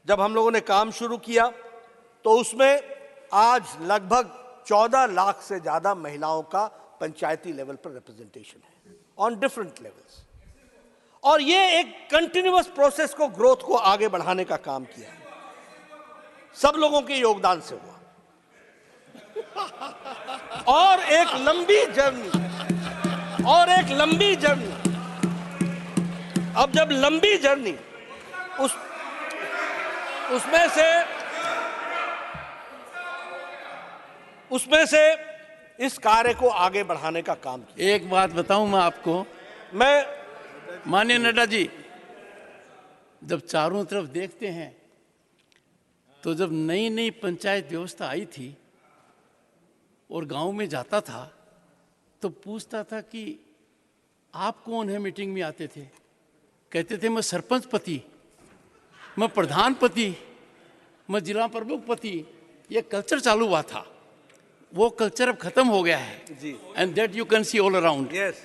जब हम लोगों ने काम शुरू किया तो उसमें आज लगभग 14 लाख से ज्यादा महिलाओं का पंचायती लेवल पर रिप्रेजेंटेशन है ऑन डिफरेंट लेवल्स। और ये एक कंटिन्यूअस प्रोसेस को, ग्रोथ को आगे बढ़ाने का काम किया है, सब लोगों के योगदान से हुआ। और एक लंबी जर्नी, अब जब लंबी जर्नी उसमें से इस कार्य को आगे बढ़ाने का काम किया। एक बात बताऊं मैं आपको, माननीय नड्डा जी, जब चारों तरफ देखते हैं तो जब नई नई पंचायत व्यवस्था आई थी और गांव में जाता था तो पूछता था कि आप कौन है, मीटिंग में आते थे, कहते थे मैं सरपंच पति, मैं प्रधान पति, मैं जिला प्रमुख पति। ये कल्चर चालू हुआ था, वो कल्चर अब खत्म हो गया है जी। And that you can see all around. Yes,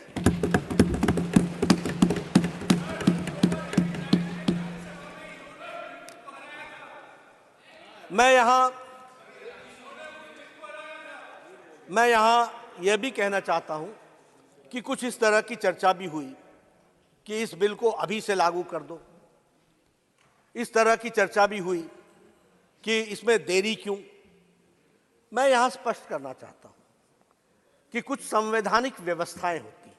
मैं यहां यह भी कहना चाहता हूं कि कुछ इस तरह की चर्चा भी हुई कि इस बिल को अभी से लागू कर दो। इस तरह की चर्चा भी हुई कि इसमें देरी क्यों। मैं यहां स्पष्ट करना चाहता हूं कि कुछ संवैधानिक व्यवस्थाएं होती हैं,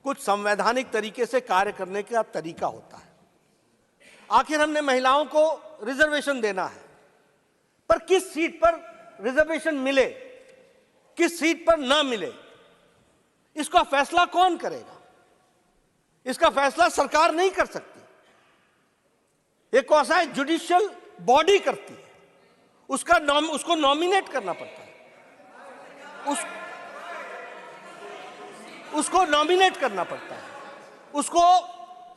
कुछ संवैधानिक तरीके से कार्य करने का तरीका होता है। आखिर हमने महिलाओं को रिजर्वेशन देना है, पर किस सीट पर रिजर्वेशन मिले, किस सीट पर ना मिले, इसका फैसला कौन करेगा? इसका फैसला सरकार नहीं कर सकती, एक क्वासी जुडिशियल बॉडी करती है। उसको नॉमिनेट करना पड़ता है, उसको नॉमिनेट करना पड़ता है, उसको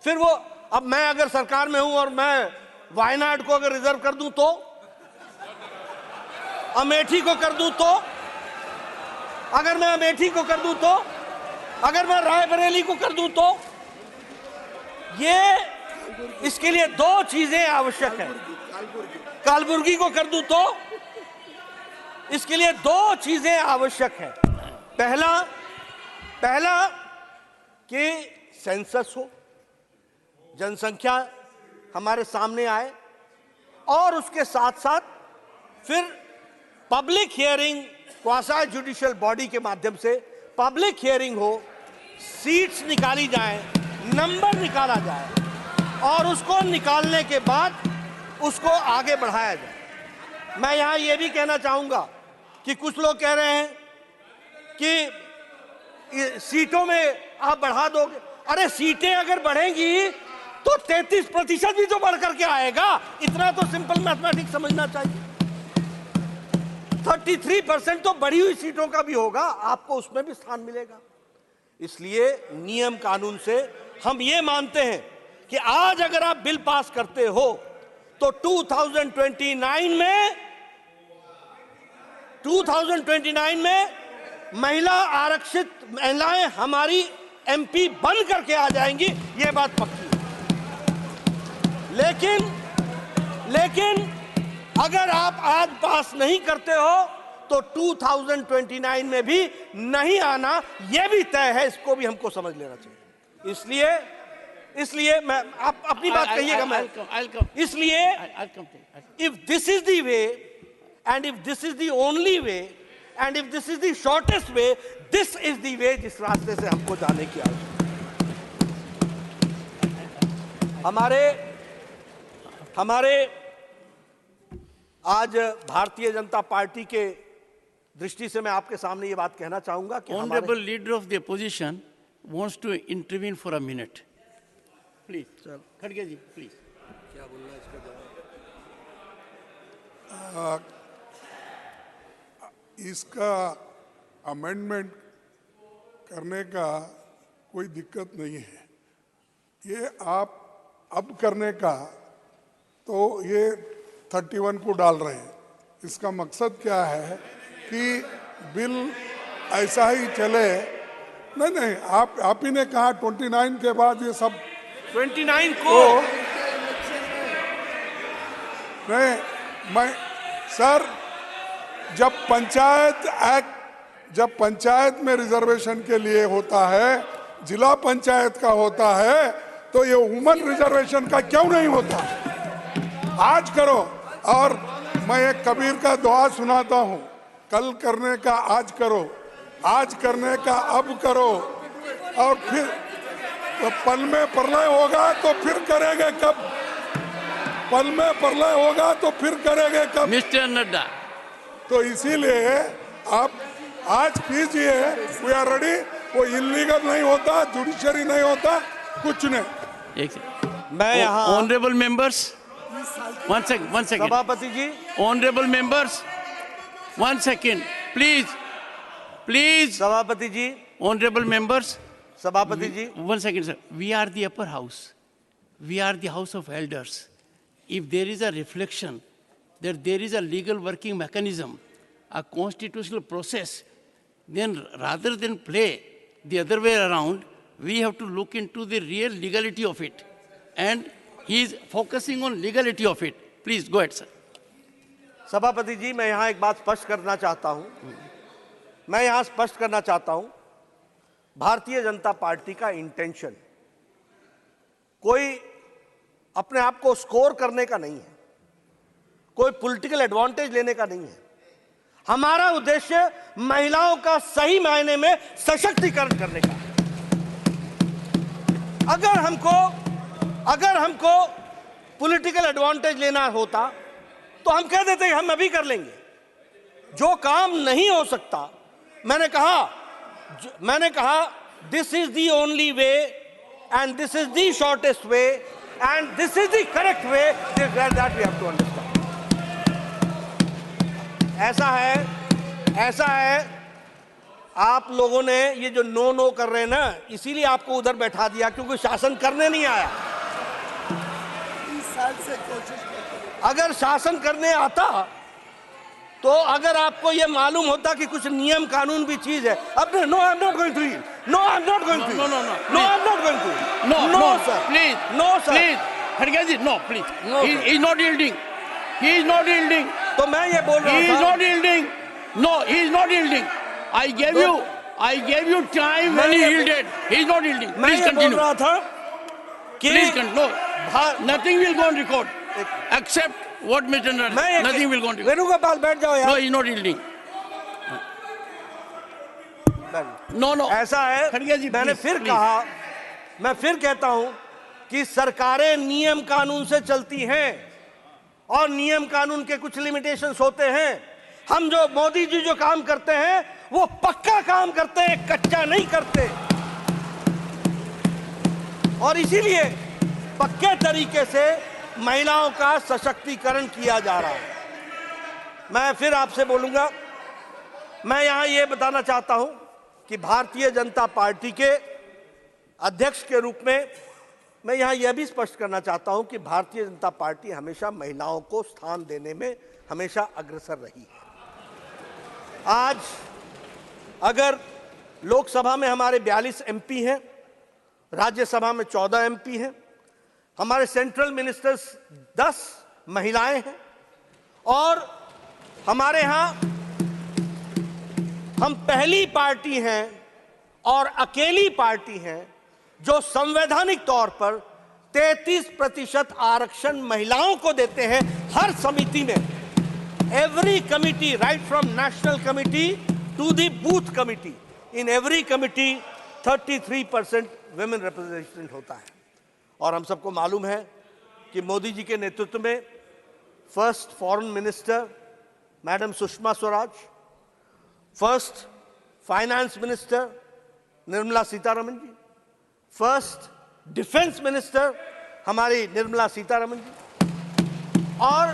फिर वो, अब मैं अगर सरकार में हूं और मैं वायनाड को अगर रिजर्व कर दूं तो, अमेठी को कर दूं तो, अगर मैं अमेठी को कर दूं तो, अगर मैं रायबरेली को कर दूं तो, इसके लिए दो चीजें आवश्यक है। कालबुर्गी को कर दूं तो, इसके लिए दो चीजें आवश्यक है। पहला कि सेंसस हो, जनसंख्या हमारे सामने आए, और उसके साथ साथ फिर public hearing, quasi judicial body के माध्यम से पब्लिक हियरिंग हो, सीट्स निकाली जाए, नंबर निकाला जाए, और उसको निकालने के बाद उसको आगे बढ़ाया जाए। मैं यहां यह भी कहना चाहूंगा कि कुछ लोग कह रहे हैं कि सीटों में आप बढ़ा दोगे। अरे सीटें अगर बढ़ेंगी तो 33% भी तो बढ़ करके आएगा। इतना तो सिंपल मैथमेटिक्स समझना चाहिए। 33% तो बढ़ी हुई सीटों का भी होगा, आपको उसमें भी स्थान मिलेगा। इसलिए नियम कानून से हम ये मानते हैं कि आज अगर आप बिल पास करते हो तो 2029 में महिला आरक्षित महिलाएं हमारी एमपी बन करके आ जाएंगी, ये बात पक्की है। लेकिन अगर आप आज पास नहीं करते हो तो 2029 में भी नहीं आना, यह भी तय है। इसको भी हमको समझ लेना चाहिए। इसलिए मैं, आप अपनी बात कहिएगा, मैं इसलिए if this is the way and if this is the only way and if this is the shortest way, this is the way जिस रास्ते से हमको जाने की आवश्यकता। हमारे आज भारतीय जनता पार्टी के दृष्टि से मैं आपके सामने ये बात कहना चाहूंगा कि honourable leader of the opposition wants to intervene for a minute, please. Sir खड़गे जी, प्लीज। क्या बोलना है इसका जवाब? इसका अमेंडमेंट करने का कोई दिक्कत नहीं है। ये आप अब करने का, तो ये 31 को डाल रहे हैं। इसका मकसद क्या है कि बिल ऐसा ही चले। नहीं, आप ही ने कहा 29 के बाद ये सब 29 को नहीं, मैं सर, जब पंचायत में रिजर्वेशन के लिए होता है, जिला पंचायत का होता है, तो ये वुमन रिजर्वेशन का क्यों नहीं होता? आज करो। और मैं एक कबीर का दुआ सुनाता हूँ, कल करने का आज करो, आज करने का अब करो, और फिर तो पल में प्रलय होगा तो फिर करेंगे कब? पल में प्रलय होगा तो फिर करेंगे कब? मिस्टर नड्डा, तो इसीलिए आप आज कीजिए, वी आर रेडी। वो इलीगल नहीं होता, जुडिशरी नहीं होता, कुछ नहीं। एक मैं यहाँ ऑनरेबल मेंबर्स, वन सेकंड सभापति जी, ऑनरेबल मेंबर्स, 1 second, प्लीज सभापति जी, ऑनरेबल मेंबर्स, सभापति जी, 1 second, sir. We are the upper house. We are the house of elders. If there is a reflection that there is a legal working mechanism, a constitutional process, then rather than play the other way around, we have to look into the real legality of it. And he is focusing on legality of it. Please go ahead, sir. सभापति जी, मैं यहाँ एक बात स्पष्ट करना चाहता हूँ। मैं यहाँ स्पष्ट करना चाहता हूँ, भारतीय जनता पार्टी का इंटेंशन कोई अपने आप को स्कोर करने का नहीं है, कोई पॉलिटिकल एडवांटेज लेने का नहीं है। हमारा उद्देश्य महिलाओं का सही मायने में सशक्तिकरण करने का है। अगर हमको पॉलिटिकल एडवांटेज लेना होता तो हम कह देते हम अभी कर लेंगे। जो काम नहीं हो सकता, मैंने कहा this is the only way and this is the shortest way and this is the correct way, that we have to understand. ऐसा है आप लोगों ने ये जो नो कर रहे हैं ना, इसीलिए आपको उधर बैठा दिया, क्योंकि शासन करने नहीं आया। 30 साल से कोशिश अगर शासन करने आता तो अगर आपको ये मालूम होता कि कुछ नियम कानून भी चीज है। अब no, I am not going to, no I am not going to, no I am not going to, no sir, please, no sir, please, खड़गे ji, no please, he is not yielding, he is not yielding. तो मैं ये बोल रहा हूं, he is not yielding, no, he is not yielding. I gave you time when he yielded. He is not yielding. मैं Please ये बोल continue. रहा था कि Please continue. No, nothing will go on record except what Mr. Narendra. Nothing will go on record. Venugopal बैठ जाओ यार। No, he is not yielding. No. ऐसा है, खड़गे जी, मैंने please, फिर please. कहा, मैं फिर कहता हूं कि सरकारें नियम कानून से चलती हैं और नियम कानून के कुछ लिमिटेशंस होते हैं। हम जो मोदी जी जो काम करते हैं वो पक्का काम करते हैं, कच्चा नहीं करते, और इसीलिए पक्के तरीके से महिलाओं का सशक्तिकरण किया जा रहा है। मैं फिर आपसे बोलूंगा, मैं यहां यह बताना चाहता हूं कि भारतीय जनता पार्टी के अध्यक्ष के रूप में मैं यहां यह भी स्पष्ट करना चाहता हूं कि भारतीय जनता पार्टी हमेशा महिलाओं को स्थान देने में हमेशा अग्रसर रही है। आज अगर लोकसभा में हमारे 42 एमपी हैं, राज्यसभा में 14 एमपी हैं, हमारे सेंट्रल मिनिस्टर्स 10 महिलाएं हैं, और हमारे यहां हम पहली पार्टी हैं और अकेली पार्टी हैं जो संवैधानिक तौर पर 33% आरक्षण महिलाओं को देते हैं हर समिति में। Every committee, right from national committee to the booth committee, in every committee 33% women representation होता है। और हम सबको मालूम है कि मोदी जी के नेतृत्व में first foreign minister madam Sushma Swaraj, first finance minister Nirmala Sitharaman ji, first defence minister हमारी निर्मला सीतारमन जी, और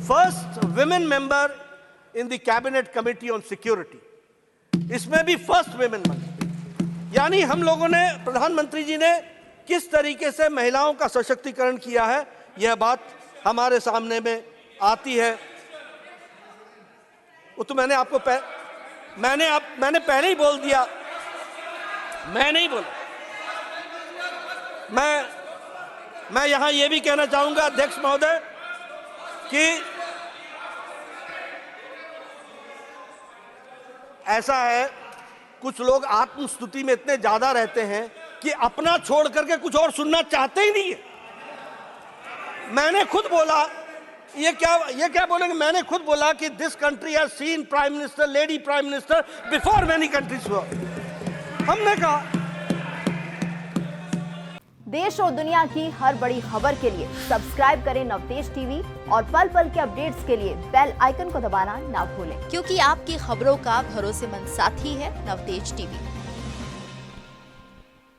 first women member in the cabinet committee on security, इसमें भी फर्स्ट विमेन मंत्री। यानी हम लोगों ने, प्रधानमंत्री जी ने किस तरीके से महिलाओं का सशक्तिकरण किया है, यह बात हमारे सामने में आती है। वो तो मैंने आपको मैंने पहले ही बोल दिया, मैं नहीं बोला। मैं यहां यह भी कहना चाहूंगा अध्यक्ष महोदय कि ऐसा है, कुछ लोग आत्मस्तुति में इतने ज्यादा रहते हैं कि अपना छोड़ करके कुछ और सुनना चाहते ही नहीं है। मैंने खुद बोला, ये क्या बोलेंगे, मैंने खुद बोला कि this country has seen prime minister, lady prime minister before many countries वर। हमने कहा देश और दुनिया की हर बड़ी खबर के लिए सब्सक्राइब करें नवतेज टीवी और पल पल के अपडेट्स के लिए बेल आइकन को दबाना ना भूलें, क्योंकि आपकी खबरों का भरोसेमंद साथी है नवतेज टीवी।